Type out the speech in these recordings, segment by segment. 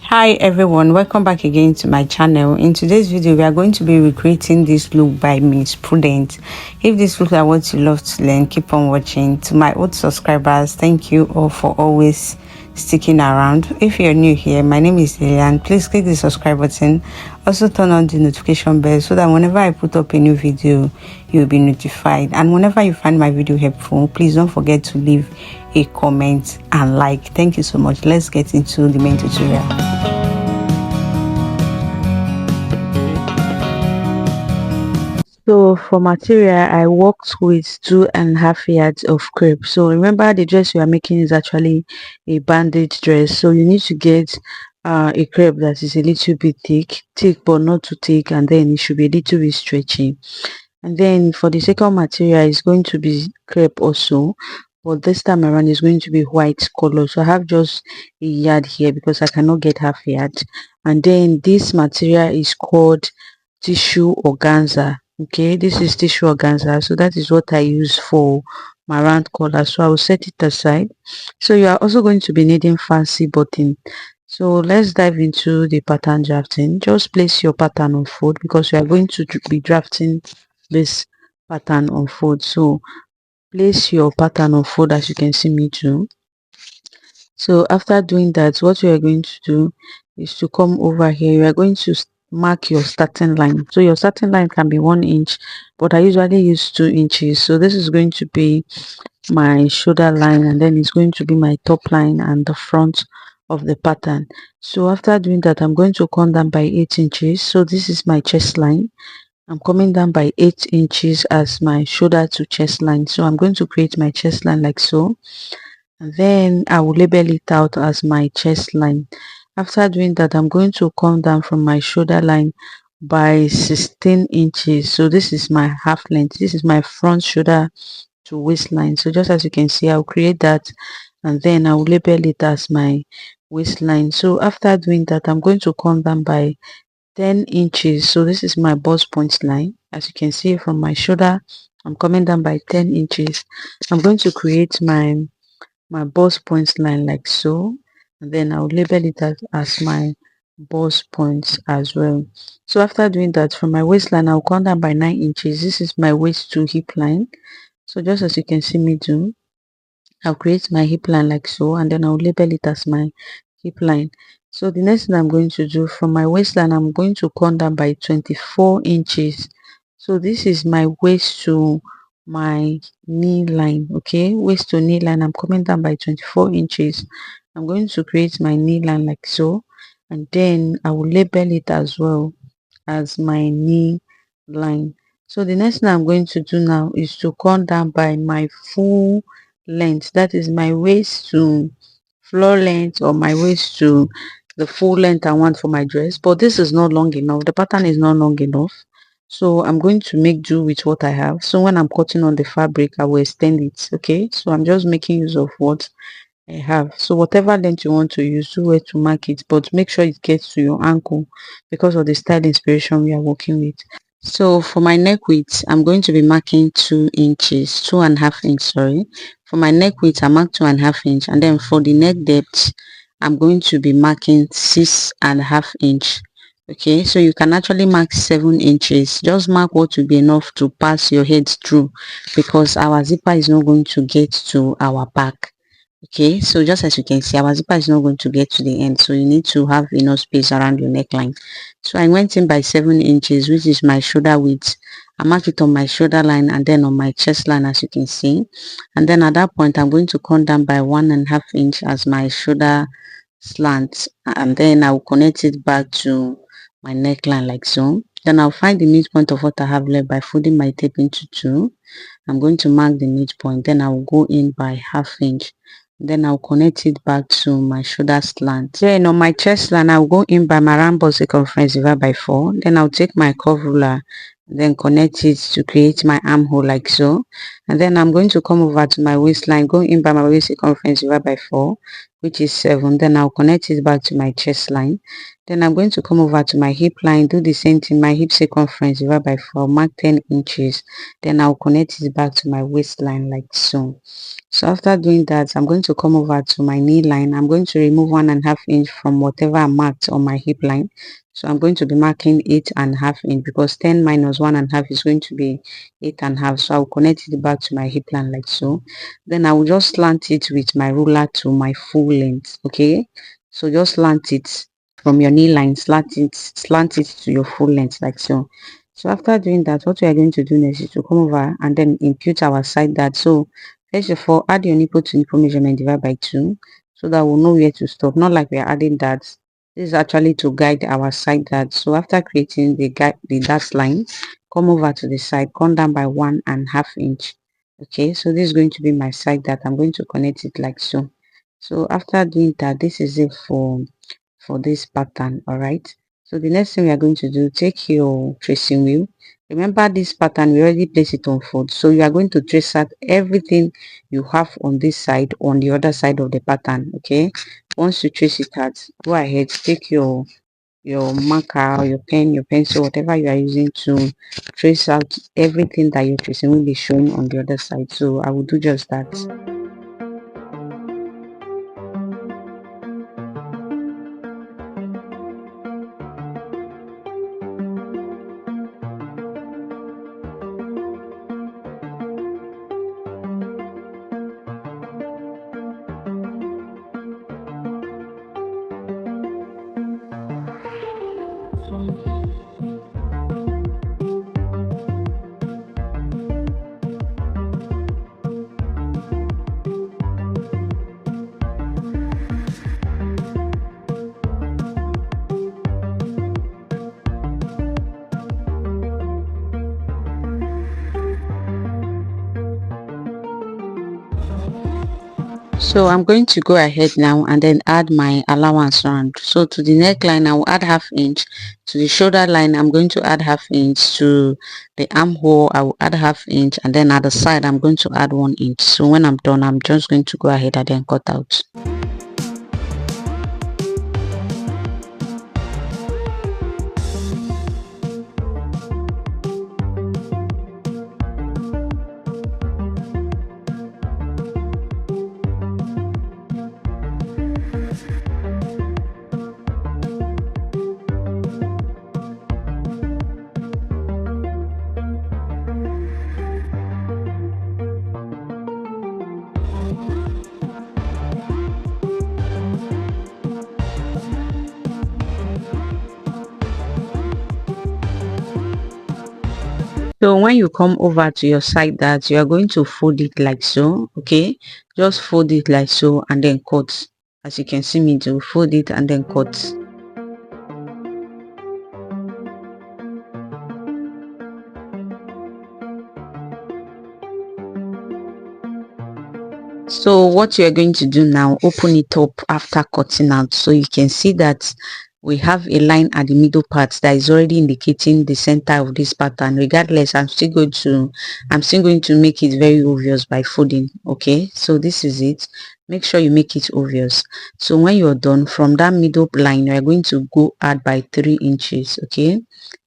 Hi everyone, welcome back again to my channel. In today's video we are going to be recreating this look by Miss Prudent. If this look are what you love to learn, keep on watching. To my old subscribers, thank you all for always sticking around. If you're new here, my name is Lilian. Please click the subscribe button, also turn on the notification bell so that whenever I put up a new video you'll be notified. And whenever you find my video helpful, please don't forget to leave a comment and like. Thank you so much. Let's get into the main tutorial. So for material, I worked with 2.5 yards of crepe. So remember, the dress you are making is actually a bandage dress. So you need to get a crepe that is a little bit thick but not too thick, and then it should be a little bit stretchy. And then for the second material, is going to be crepe also, but this time around is going to be white color. So I have just a yard here because I cannot get half yard. And then this material is called tissue organza. Okay, this is tissue organza, so that is what I use for my round collar. So I will set it aside. So you are also going to be needing fancy button. So let's dive into the pattern drafting. Just place your pattern on fold because you are going to be drafting this pattern on fold. So place your pattern on fold as you can see me do. So after doing that, what we are going to do is to come over here. You are going to mark your starting line. So your starting line can be 1 inch, but I usually use 2 inches. So this is going to be my shoulder line, and then it's going to be my top line and the front of the pattern. So after doing that, I'm going to come down by 8 inches. So this is my chest line. I'm coming down by 8 inches as my shoulder to chest line. So I'm going to create my chest line like so, and then I will label it out as my chest line. After doing that, I'm going to come down from my shoulder line by 16 inches. So this is my half length. This is my front shoulder to waistline. So just as you can see, I'll create that, and then I will label it as my waistline. So after doing that, I'm going to come down by 10 inches. So this is my bust point line. As you can see from my shoulder, I'm coming down by 10 inches. I'm going to create my bust point line like so, and then I'll label it as my bust points as well. So after doing that, from my waistline, I'll come down by 9 inches. This is my waist to hip line. So just as you can see me do, I'll create my hip line like so, and then I'll label it as my hip line. So the next thing I'm going to do, from my waistline, I'm going to come down by 24 inches. So this is my waist to my knee line. Okay, waist to knee line, I'm coming down by 24 inches. I'm going to create my knee line like so, and then I will label it as well as my knee line. So the next thing I'm going to do now is to come down by my full length. That is my waist to floor length, or my waist to the full length I want for my dress. But this is not long enough. The pattern is not long enough. So I'm going to make do with what I have. So when I'm cutting on the fabric, I will extend it. Okay, so I'm just making use of what I have. So whatever length you want to use, do where to mark it, but make sure it gets to your ankle because of the style inspiration we are working with. So for my neck width, I'm going to be marking 2 inches, 2.5 inch, sorry. For my neck width, I mark 2.5 inch, and then for the neck depth, I'm going to be marking 6.5 inch. Okay, so you can actually mark 7 inches. Just mark what will be enough to pass your head through, because our zipper is not going to get to our back. Okay, so just as you can see, our zipper is not going to get to the end, so you need to have enough space around your neckline. So I went in by 7 inches, which is my shoulder width. I marked it on my shoulder line and then on my chest line, as you can see. And then at that point, I'm going to come down by 1.5 inch as my shoulder slant, and then I will connect it back to my neckline like so. Then I'll find the midpoint of what I have left by folding my tape into 2. I'm going to mark the midpoint, then I will go in by 1/2 inch. Then I'll connect it back to my shoulder slant. Then on my chest line, I'll go in by my round bust circumference divided by 4. Then I'll take my curve ruler, then connect it to create my armhole like so. And then I'm going to come over to my waistline, go in by my waist circumference divided by 4. which is 7. Then I'll connect it back to my chest line. Then I'm going to come over to my hip line, do the same thing, my hip circumference divided by 4, mark 10 inches. Then I'll connect it back to my waistline like so. So after doing that, I'm going to come over to my knee line. I'm going to remove 1.5 inch from whatever I marked on my hip line. So I'm going to be marking 8.5 inch, because 10 minus 1.5 is going to be 8.5. So I'll connect it back to my hip line like so. Then I will just slant it with my ruler to my full length. Okay, so just slant it from your knee line, slant it to your full length like so. So after doing that, what we are going to do next is to come over and then impute our side dart. So first of all, add your nipple to nipple measurement, divide by 2, so that we'll know where to stop. Not like we are adding darts. This is actually to guide our side dart. So after creating the dart line, come over to the side, come down by 1.5 inch. Okay, so this is going to be my side dart. I'm going to connect it like so. So after doing that, this is it for this pattern. All right, so the next thing we are going to do, take your tracing wheel. Remember, this pattern we already placed it on fold, so you are going to trace out everything you have on this side on the other side of the pattern. Okay, once you trace it out, go ahead, take your marker or your pen, your pencil, whatever you are using to trace out everything that you're tracing will be shown on the other side. So I will do just that. So I'm going to go ahead now and then add my allowance round. So to the neckline, I will add 1/2 inch. To the shoulder line, I'm going to add 1/2 inch. To the armhole, I will add 1/2 inch, and then at the side, I'm going to add 1 inch. So when I'm done, I'm just going to go ahead and then cut out. So when you come over to your side dart, you are going to fold it like so. Okay, just fold it like so and then cut. As you can see me do, fold it and then cut. So what you are going to do now, open it up after cutting out, so you can see that we have a line at the middle part that is already indicating the center of this pattern. Regardless, I'm still going to make it very obvious by folding. Okay, so this is it. Make sure you make it obvious. So when you're done, from that middle line, you are going to go add by 3 inches. Okay,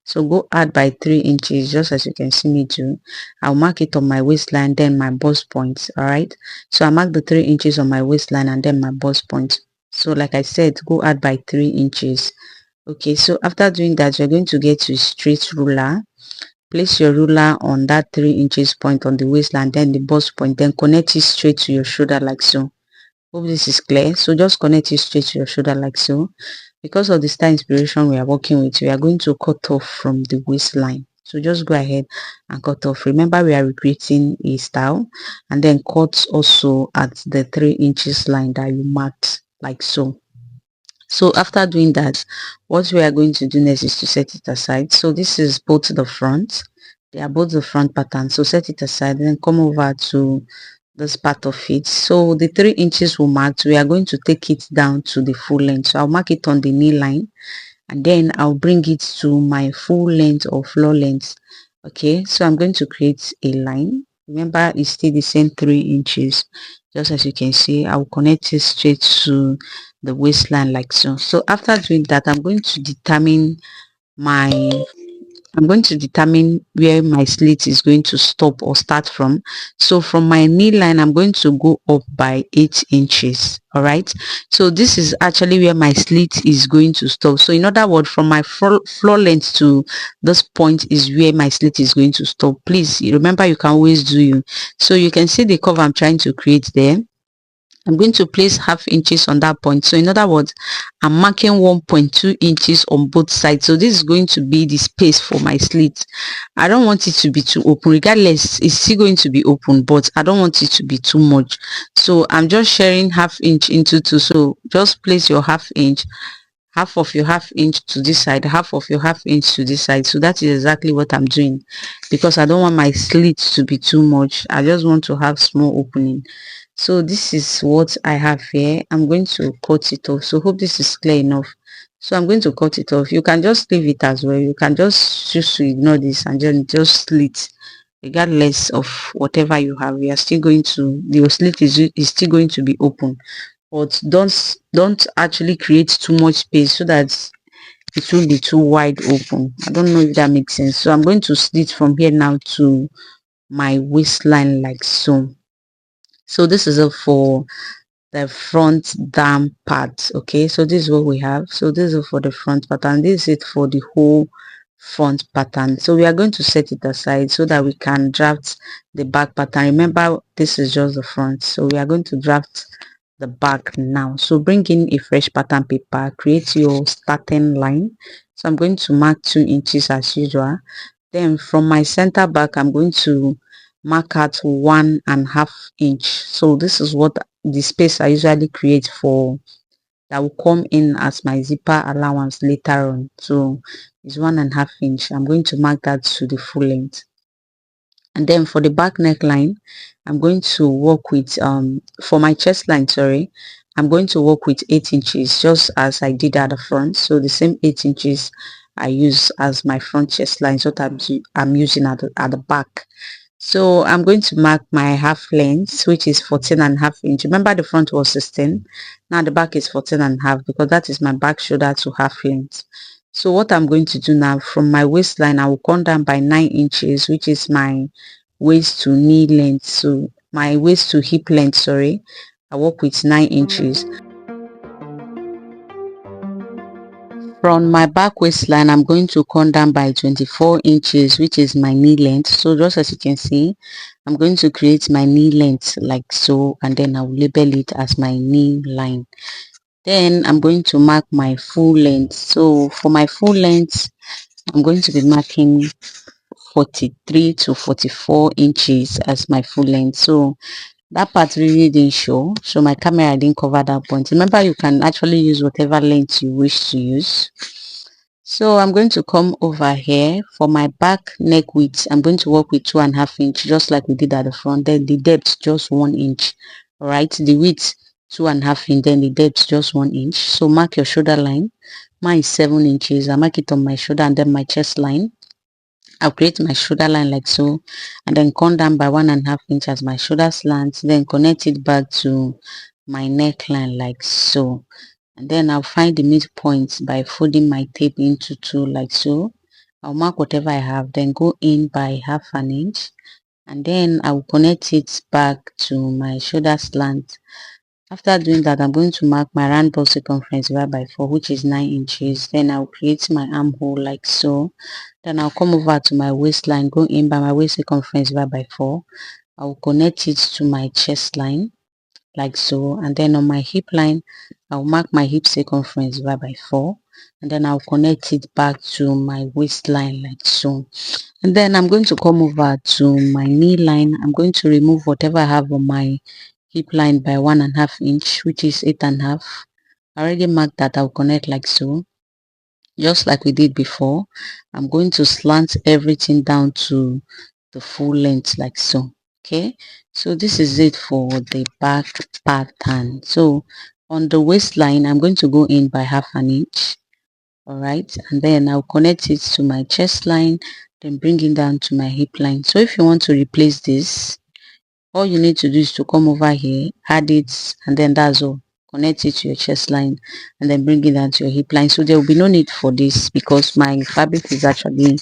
so go add by 3 inches, just as you can see me do. I'll mark it on my waistline, then my bust point. All right, so I mark the 3 inches on my waistline and then my bust point. So like I said, go add by 3 inches. Okay, so after doing that, you're going to get your straight ruler. Place your ruler on that 3 inches point on the waistline, then the bust point, then connect it straight to your shoulder like so. Hope this is clear. So just connect it straight to your shoulder like so. Because of the style inspiration we are working with, we are going to cut off from the waistline. So just go ahead and cut off. Remember, we are recreating a style, and then cut also at the 3 inches line that you marked like so. So after doing that, what we are going to do next is to set it aside. So this is both the front, they are both the front pattern. So set it aside and then come over to this part of it. So the 3 inches we marked, we are going to take it down to the full length. So I'll mark it on the knee line, and then I'll bring it to my full length or floor length. Okay, so I'm going to create a line. Remember, it's still the same 3 inches. just as you can see. I will connect it straight to the waistline like so. So after doing that, my I'm going to determine where my slit is going to stop or start from. So from my knee line, I'm going to go up by 8 inches. All right. So this is actually where my slit is going to stop. So in other words, from my floor length to this point is where my slit is going to stop. Please remember, you can always do you. So you can see the curve I'm trying to create there. I'm going to place half inches on that point. So in other words, I'm marking 1.2 inches on both sides. So this is going to be the space for my slit. I don't want it to be too open. Regardless, it's still going to be open, but I don't want it to be too much. So I'm just sharing half inch into two. So just place your half of your half inch to this side, half of your half inch to this side. So that is exactly what I'm doing, because I don't want my slit to be too much. I just want to have small opening. So this is what I have here. I'm going to cut it off. So hope this is clear enough. So I'm going to cut it off. You can just leave it as well. You can just choose to ignore this and just slit. Regardless of whatever you have, you are still going to, your slit is still going to be open. But don't actually create too much space so that it will be too wide open. I don't know if that makes sense. So I'm going to slit from here now to my waistline like so. So this is it for the front dam part. Okay, so this is what we have. So this is for the front pattern. This is it for the whole front pattern. So we are going to set it aside so that we can draft the back pattern. Remember, this is just the front, so we are going to draft the back now. So bring in a fresh pattern paper, create your starting line. So I'm going to mark 2 inches as usual. Then from my center back, I'm going to mark out 1.5 inch. So this is what the space I usually create for, that will come in as my zipper allowance later on. So it's 1.5 inch. I'm going to mark that to the full length. And then for the back neckline, I'm going to work with for my chest line, sorry, I'm going to work with 8 inches, just as I did at the front. So the same 8 inches I use as my front chest line, so that I'm using at the back. So I'm going to mark my half length, which is 14.5 inch. Remember, the front was 16. Now the back is 14.5, because that is my back shoulder to half length. So what I'm going to do now, from my waistline, I will come down by 9 inches, which is my waist to knee length. So my waist to hip length, sorry, I work with 9 inches. From my back waistline, I'm going to come down by 24 inches, which is my knee length. So just as you can see, I'm going to create my knee length like so, and then I'll label it as my knee line. Then I'm going to mark my full length. So for my full length, I'm going to be marking 43 to 44 inches as my full length. So that part really didn't show, so my camera didn't cover that point. Remember, you can actually use whatever length you wish to use. So I'm going to come over here for my back neck width. I'm going to work with 2.5 inch, just like we did at the front. Then the depth just 1 inch. All right, the width 2.5 inch, then the depth just 1 inch. So mark your shoulder line. Mine is 7 inches. I mark it on my shoulder and then my chest line. I'll create my shoulder line like so, and then come down by 1.5 inch as my shoulder slant, then connect it back to my neckline like so. And then I'll find the midpoint by folding my tape into two like so. I'll mark whatever I have, then go in by 1/2 inch, and then I'll connect it back to my shoulder slant. After doing that, I'm going to mark my round bust circumference divided by 4, which is 9 inches. Then I'll create my armhole like so. Then I'll come over to my waistline, go in by my waist circumference divided by 4. I'll connect it to my chest line like so. And then on my hip line, I'll mark my hip circumference divided by 4. And then I'll connect it back to my waistline like so. And then I'm going to come over to my knee line. I'm going to remove whatever I have on my hip line by 1.5 inch, which is 8.5. I already marked that. I'll connect like so, just like we did before. I'm going to slant everything down to the full length like so. Okay, so this is it for the back pattern. So on the waistline, I'm going to go in by 1/2 inch. All right, and then I'll connect it to my chest line, then bring it down to my hip line. So if you want to replace this, All you need to do is to come over here, add it, and then that's all. Connect it to your chest line and then bring it down to your hip line. So there will be no need for this because my fabric is actually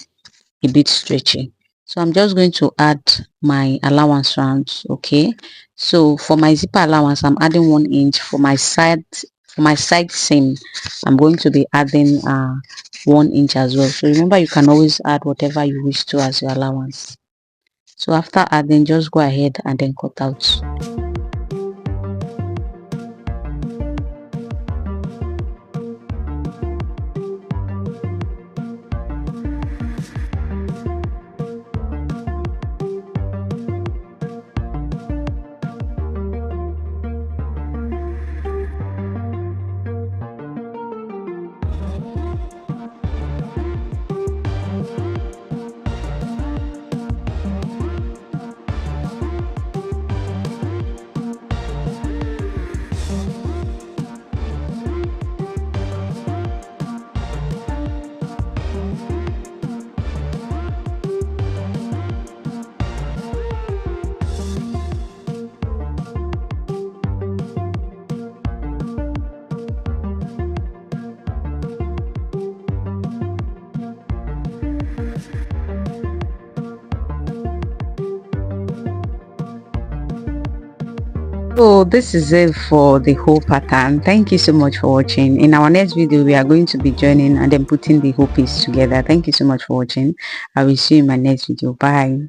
a bit stretchy. So I'm just going to add my allowance rounds. Okay, so for my zipper allowance, I'm adding 1 inch. For my side seam, I'm going to be adding 1 inch as well. So remember, you can always add whatever you wish to as your allowance. So after adding, just go ahead and then cut out. So this is it for the whole pattern. Thank you so much for watching. In our next video, we are going to be joining and then putting the whole piece together. Thank you so much for watching. I will see you in my next video. Bye.